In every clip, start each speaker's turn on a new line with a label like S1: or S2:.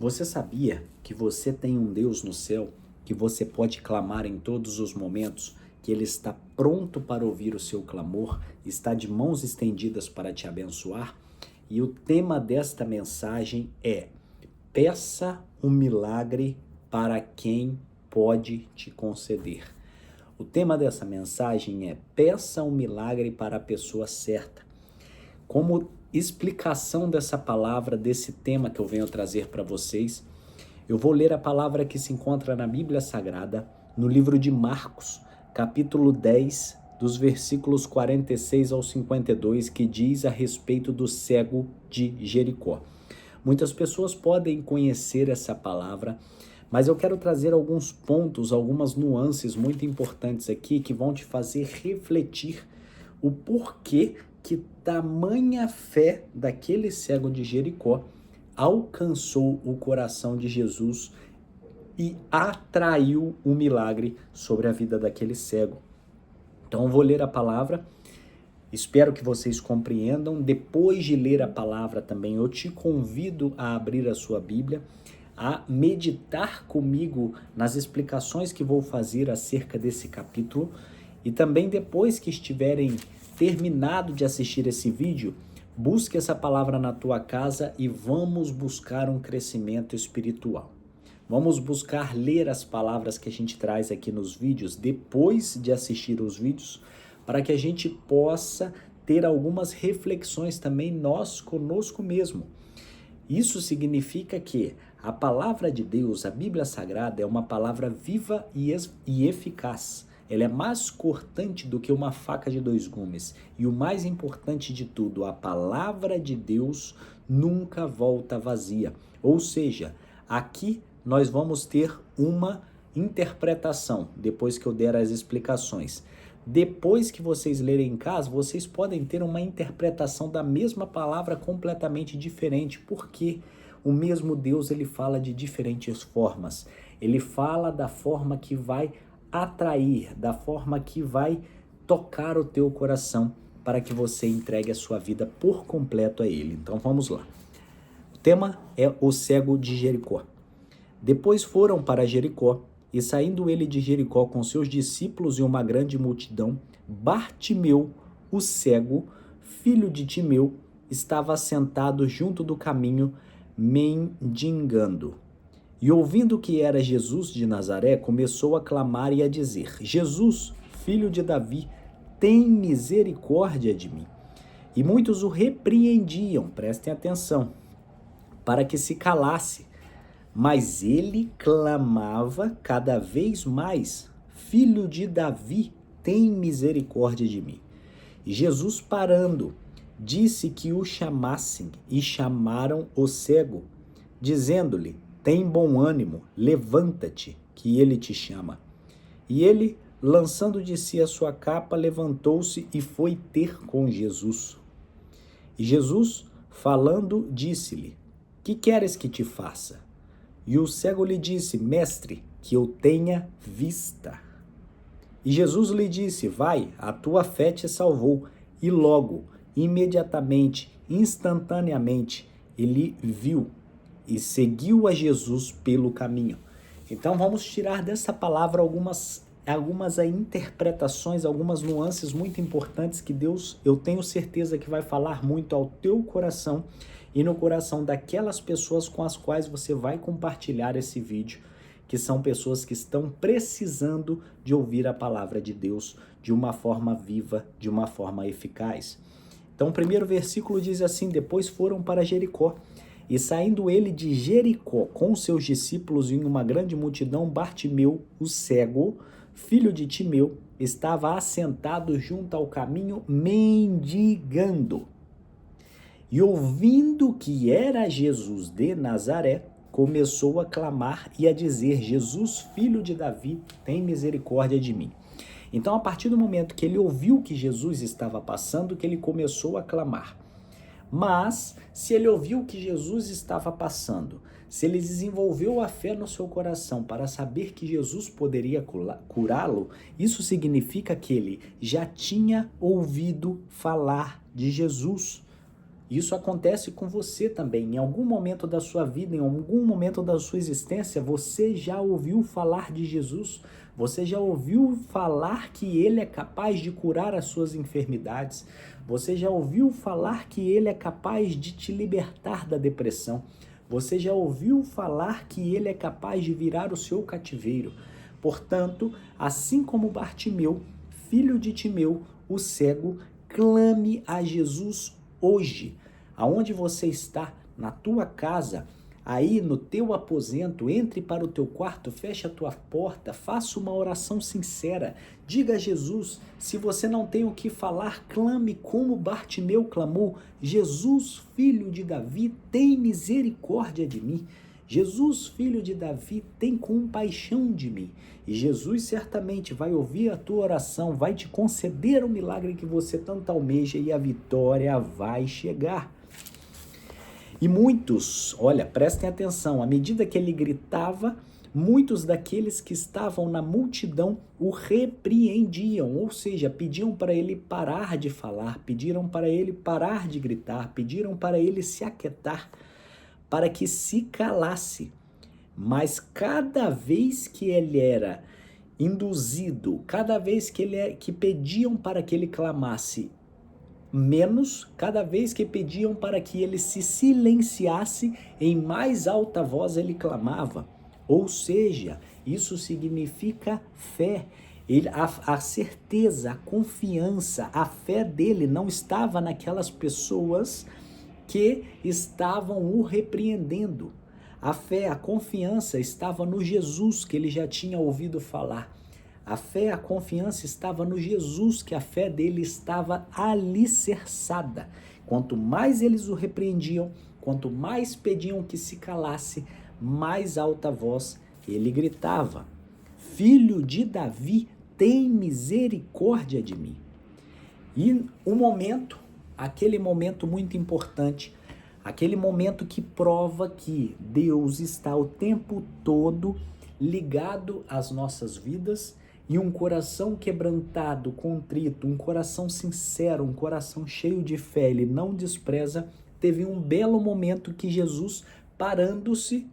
S1: Você sabia que você tem um Deus no céu, que você pode clamar em todos os momentos, que Ele está pronto para ouvir o seu clamor, está de mãos estendidas para te abençoar? E o tema desta mensagem é: peça um milagre para quem pode te conceder. O tema dessa mensagem é: peça um milagre para a pessoa certa. Como explicação dessa palavra, desse tema que eu venho trazer para vocês, eu vou ler a palavra que se encontra na Bíblia Sagrada, no livro de Marcos, capítulo 10, dos versículos 46 ao 52, que diz a respeito do cego de Jericó. Muitas pessoas podem conhecer essa palavra, mas eu quero trazer alguns pontos, algumas nuances muito importantes aqui que vão te fazer refletir o porquê que tamanha fé daquele cego de Jericó alcançou o coração de Jesus e atraiu um milagre sobre a vida daquele cego. Então eu vou ler a palavra, espero que vocês compreendam. Depois de ler a palavra também, eu te convido a abrir a sua Bíblia, a meditar comigo nas explicações que vou fazer acerca desse capítulo, e também depois que estiverem terminado de assistir esse vídeo, busque essa palavra na tua casa e vamos buscar um crescimento espiritual. Vamos buscar ler as palavras que a gente traz aqui nos vídeos depois de assistir os vídeos, para que a gente possa ter algumas reflexões também nós conosco mesmo. Isso significa que a palavra de Deus, a Bíblia Sagrada, é uma palavra viva e eficaz. Ela é mais cortante do que uma faca de dois gumes. E o mais importante de tudo, a palavra de Deus nunca volta vazia. Ou seja, aqui nós vamos ter uma interpretação, depois que eu der as explicações. Depois que vocês lerem em casa, vocês podem ter uma interpretação da mesma palavra completamente diferente, porque o mesmo Deus, ele fala de diferentes formas. Ele fala da forma que vai atrair, da forma que vai tocar o teu coração para que você entregue a sua vida por completo a Ele. Então vamos lá. O tema é o cego de Jericó. Depois foram para Jericó, e saindo ele de Jericó com seus discípulos e uma grande multidão, Bartimeu, o cego, filho de Timeu, estava assentado junto do caminho, mendigando. E ouvindo que era Jesus de Nazaré, começou a clamar e a dizer: Jesus, filho de Davi, tem misericórdia de mim. E muitos o repreendiam, prestem atenção, para que se calasse. Mas ele clamava cada vez mais: Filho de Davi, tem misericórdia de mim. E Jesus, parando, disse que o chamassem, e chamaram o cego, dizendo-lhe: tem bom ânimo, levanta-te, que ele te chama. E ele, lançando de si a sua capa, levantou-se e foi ter com Jesus. E Jesus, falando, disse-lhe: que queres que te faça? E o cego lhe disse: Mestre, que eu tenha vista. E Jesus lhe disse: vai, a tua fé te salvou. E logo, imediatamente, instantaneamente, ele viu e seguiu a Jesus pelo caminho. Então vamos tirar dessa palavra algumas interpretações, algumas nuances muito importantes que Deus, eu tenho certeza que vai falar muito ao teu coração e no coração daquelas pessoas com as quais você vai compartilhar esse vídeo, que são pessoas que estão precisando de ouvir a palavra de Deus de uma forma viva, de uma forma eficaz. Então o primeiro versículo diz assim: depois foram para Jericó. E saindo ele de Jericó com seus discípulos e uma grande multidão, Bartimeu, o cego, filho de Timeu, estava assentado junto ao caminho, mendigando. E ouvindo que era Jesus de Nazaré, começou a clamar e a dizer: Jesus, filho de Davi, tem misericórdia de mim. Então, a partir do momento que ele ouviu que Jesus estava passando, que ele começou a clamar. Mas, se ele ouviu que Jesus estava passando, se ele desenvolveu a fé no seu coração para saber que Jesus poderia curá-lo, isso significa que ele já tinha ouvido falar de Jesus. Isso acontece com você também. Em algum momento da sua vida, em algum momento da sua existência, você já ouviu falar de Jesus? Você já ouviu falar que Ele é capaz de curar as suas enfermidades? Você já ouviu falar que Ele é capaz de te libertar da depressão? Você já ouviu falar que Ele é capaz de virar o seu cativeiro? Portanto, assim como Bartimeu, filho de Timeu, o cego, clame a Jesus hoje. Aonde você está, na tua casa, aí no teu aposento, entre para o teu quarto, feche a tua porta, faça uma oração sincera, diga a Jesus, se você não tem o que falar, clame como Bartimeu clamou, Jesus, filho de Davi, tem misericórdia de mim. Jesus, filho de Davi, tem compaixão de mim. E Jesus certamente vai ouvir a tua oração, vai te conceder o milagre que você tanto almeja e a vitória vai chegar. E muitos, olha, prestem atenção, à medida que ele gritava, muitos daqueles que estavam na multidão o repreendiam, ou seja, pediam para ele parar de falar, pediram para ele parar de gritar, pediram para ele se aquietar, para que se calasse. Mas cada vez que ele era induzido, cada vez que pediam para que ele clamasse menos, cada vez que pediam para que ele se silenciasse, em mais alta voz ele clamava. Ou seja, isso significa fé. A certeza, a confiança, a fé dele não estava naquelas pessoas que estavam o repreendendo. A fé, a confiança estava no Jesus que ele já tinha ouvido falar. A fé, a confiança estava no Jesus, que a fé dele estava alicerçada. Quanto mais eles o repreendiam, quanto mais pediam que se calasse, mais alta voz ele gritava: Filho de Davi, tem misericórdia de mim. E o momento, aquele momento muito importante, aquele momento que prova que Deus está o tempo todo ligado às nossas vidas, e um coração quebrantado, contrito, um coração sincero, um coração cheio de fé, ele não despreza. Teve um belo momento que Jesus, parando-se,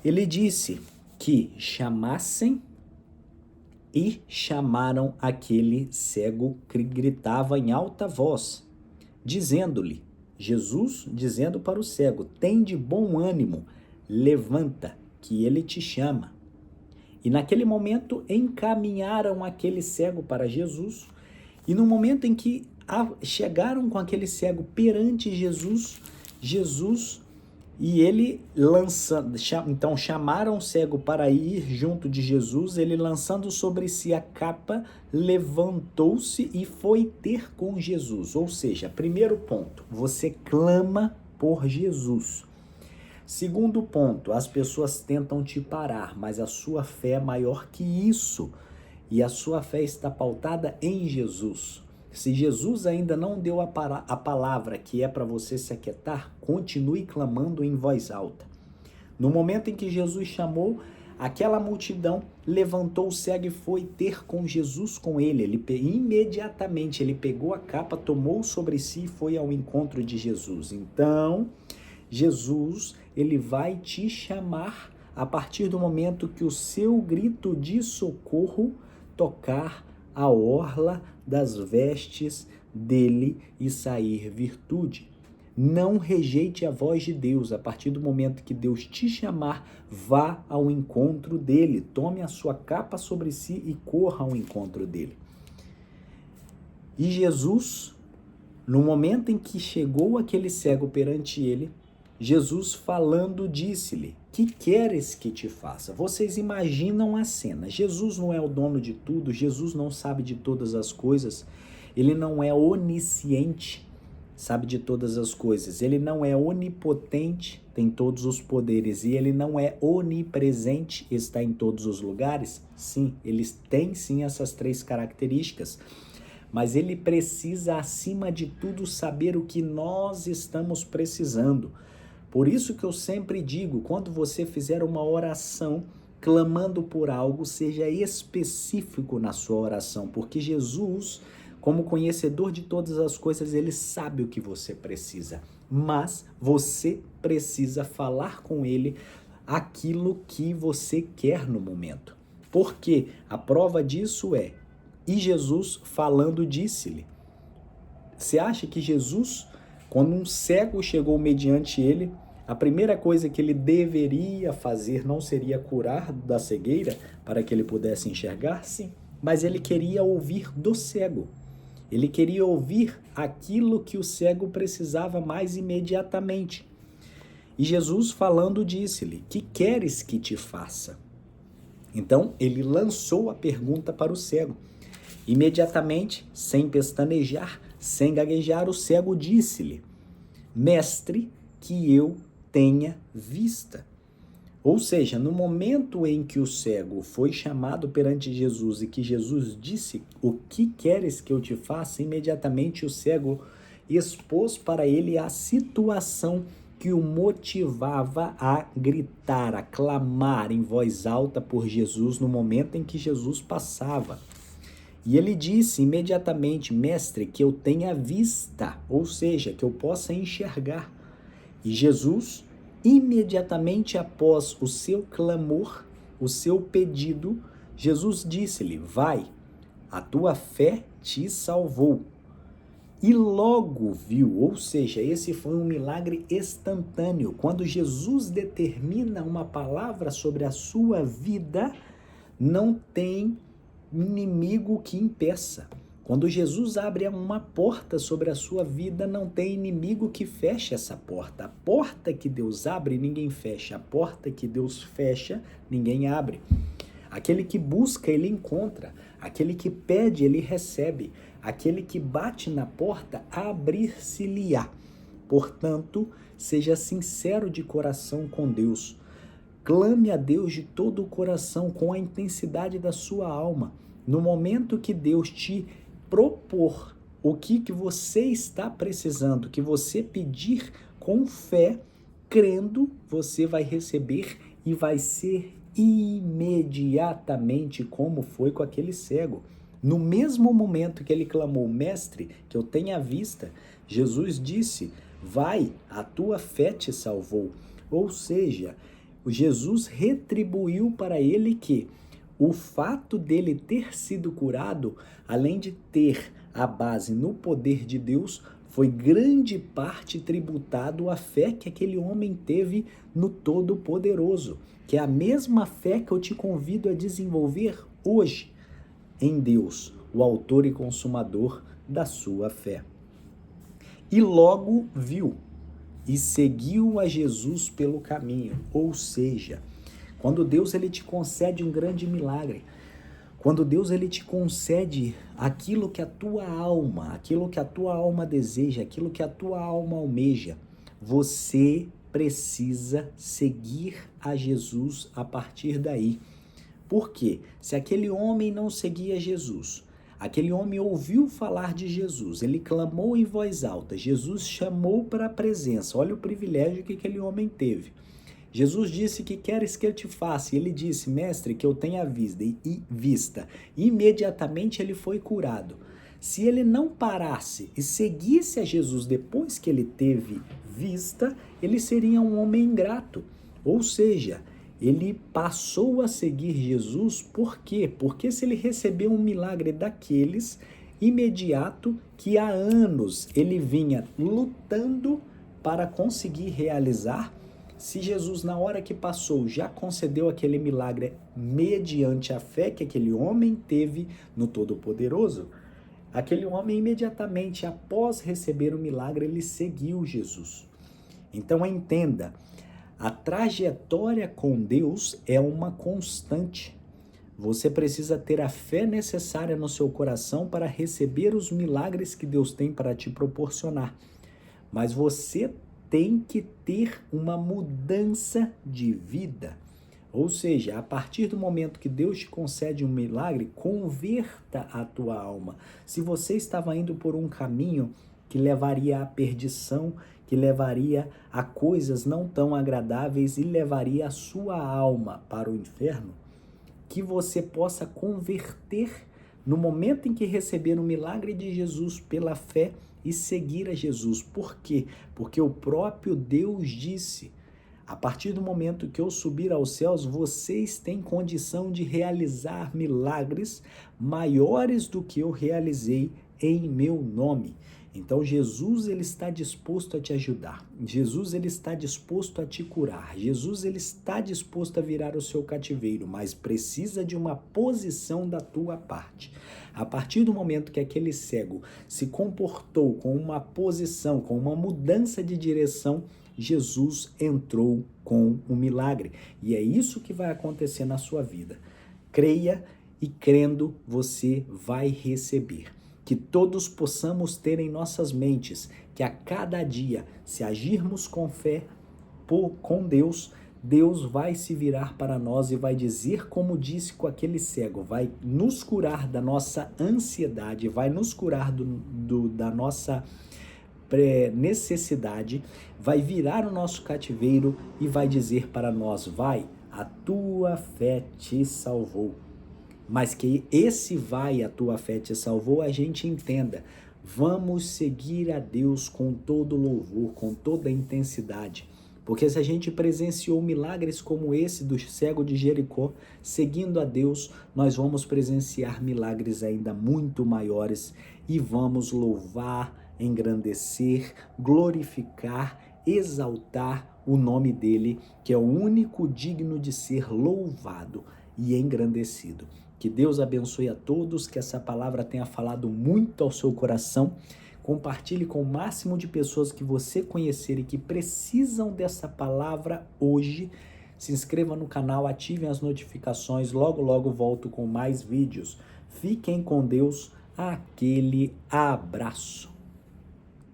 S1: ele disse que chamassem, e chamaram aquele cego que gritava em alta voz, dizendo-lhe, Jesus dizendo para o cego, tem de bom ânimo, levanta, que ele te chama. E naquele momento encaminharam aquele cego para Jesus, e no momento em que chegaram com aquele cego perante Jesus, e ele lançando, então chamaram o cego para ir junto de Jesus, ele lançando sobre si a capa, levantou-se e foi ter com Jesus. Ou seja, primeiro ponto, você clama por Jesus. Segundo ponto, as pessoas tentam te parar, mas a sua fé é maior que isso. E a sua fé está pautada em Jesus. Se Jesus ainda não deu a palavra que é para você se aquietar, continue clamando em voz alta. No momento em que Jesus chamou, aquela multidão levantou o cego e foi ter com Jesus com ele. Imediatamente ele pegou a capa, tomou sobre si e foi ao encontro de Jesus. Então, Jesus, ele vai te chamar a partir do momento que o seu grito de socorro tocar a orla das vestes dele e sair virtude. Não rejeite a voz de Deus. A partir do momento que Deus te chamar, vá ao encontro dele. Tome a sua capa sobre si e corra ao encontro dele. E Jesus, no momento em que chegou aquele cego perante ele, Jesus falando disse-lhe, que queres que te faça? Vocês imaginam a cena. Jesus não é o dono de tudo, Jesus não sabe de todas as coisas, ele não é onisciente, sabe de todas as coisas, ele não é onipotente, tem todos os poderes, e ele não é onipresente, está em todos os lugares. Sim, ele tem sim essas três características, mas ele precisa, acima de tudo, saber o que nós estamos precisando. Por isso que eu sempre digo, quando você fizer uma oração clamando por algo, seja específico na sua oração, porque Jesus, como conhecedor de todas as coisas, ele sabe o que você precisa. Mas você precisa falar com ele aquilo que você quer no momento. Porque a prova disso é, e Jesus falando disse-lhe. Você acha que Jesus, quando um cego chegou mediante ele, a primeira coisa que ele deveria fazer não seria curar da cegueira para que ele pudesse enxergar? Sim, mas ele queria ouvir do cego. Ele queria ouvir aquilo que o cego precisava mais imediatamente. E Jesus falando disse-lhe, que queres que te faça? Então ele lançou a pergunta para o cego. Imediatamente, sem pestanejar, sem gaguejar, o cego disse-lhe, mestre, que eu tenha vista. Ou seja, no momento em que o cego foi chamado perante Jesus e que Jesus disse, o que queres que eu te faça? Imediatamente o cego expôs para ele a situação que o motivava a gritar, a clamar em voz alta por Jesus no momento em que Jesus passava. E ele disse imediatamente, mestre, que eu tenha vista, ou seja, que eu possa enxergar. E Jesus, imediatamente após o seu clamor, o seu pedido, Jesus disse-lhe, vai, a tua fé te salvou. E logo viu, ou seja, esse foi um milagre instantâneo. Quando Jesus determina uma palavra sobre a sua vida, não tem inimigo que impeça. Quando Jesus abre uma porta sobre a sua vida, não tem inimigo que feche essa porta. A porta que Deus abre, ninguém fecha. A porta que Deus fecha, ninguém abre. Aquele que busca, ele encontra. Aquele que pede, ele recebe. Aquele que bate na porta, abrir-se-lhe-á. Portanto, seja sincero de coração com Deus. Clame a Deus de todo o coração, com a intensidade da sua alma. No momento que Deus te propor o que você está precisando, que você pedir com fé, crendo, você vai receber e vai ser imediatamente como foi com aquele cego. No mesmo momento que ele clamou, mestre, que eu tenha vista, Jesus disse, vai, a tua fé te salvou. Ou seja, Jesus retribuiu para ele que o fato dele ter sido curado, além de ter a base no poder de Deus, foi grande parte tributado à fé que aquele homem teve no Todo-Poderoso, que é a mesma fé que eu te convido a desenvolver hoje em Deus, o autor e consumador da sua fé. E logo viu e seguiu a Jesus pelo caminho, ou seja, quando Deus ele te concede um grande milagre, quando Deus ele te concede aquilo que a tua alma deseja, aquilo que a tua alma almeja, você precisa seguir a Jesus a partir daí. Por quê? Se aquele homem não seguia Jesus, aquele homem ouviu falar de Jesus, ele clamou em voz alta, Jesus chamou para a presença, olha o privilégio que aquele homem teve. Jesus disse, que queres que eu te faça? E ele disse, mestre, que eu tenha vista. Imediatamente ele foi curado. Se ele não parasse e seguisse a Jesus depois que ele teve vista, ele seria um homem ingrato. Ou seja, ele passou a seguir Jesus, por quê? Porque se ele recebeu um milagre daqueles, imediato, que há anos ele vinha lutando para conseguir realizar, se Jesus, na hora que passou, já concedeu aquele milagre mediante a fé que aquele homem teve no Todo-Poderoso, aquele homem imediatamente, após receber o milagre, ele seguiu Jesus. Então entenda, a trajetória com Deus é uma constante. Você precisa ter a fé necessária no seu coração para receber os milagres que Deus tem para te proporcionar. Mas você tem que ter uma mudança de vida. Ou seja, a partir do momento que Deus te concede um milagre, converta a tua alma. Se você estava indo por um caminho que levaria à perdição, que levaria a coisas não tão agradáveis e levaria a sua alma para o inferno, que você possa converter no momento em que receber o milagre de Jesus pela fé e seguir a Jesus. Por quê? Porque o próprio Deus disse: a partir do momento que eu subir aos céus, vocês têm condição de realizar milagres maiores do que eu realizei em meu nome. Então Jesus, ele está disposto a te ajudar. Jesus, ele está disposto a te curar. Jesus, ele está disposto a virar o seu cativeiro, mas precisa de uma posição da tua parte. A partir do momento que aquele cego se comportou com uma posição, com uma mudança de direção, Jesus entrou com um milagre. E é isso que vai acontecer na sua vida. Creia e crendo você vai receber. Que todos possamos ter em nossas mentes que a cada dia, se agirmos com fé com Deus, Deus vai se virar para nós e vai dizer, como disse com aquele cego, vai nos curar da nossa ansiedade, vai nos curar da nossa necessidade, vai virar o nosso cativeiro e vai dizer para nós: vai, a tua fé te salvou. Mas que esse vai, a tua fé te salvou, a gente entenda. Vamos seguir a Deus com todo louvor, com toda intensidade. Porque se a gente presenciou milagres como esse do cego de Jericó, seguindo a Deus, nós vamos presenciar milagres ainda muito maiores e vamos louvar, engrandecer, glorificar, exaltar o nome dele, que é o único digno de ser louvado e engrandecido. Que Deus abençoe a todos, que essa palavra tenha falado muito ao seu coração. Compartilhe com o máximo de pessoas que você conhecer e que precisam dessa palavra hoje. Se inscreva no canal, ativem as notificações, logo logo volto com mais vídeos. Fiquem com Deus, aquele abraço.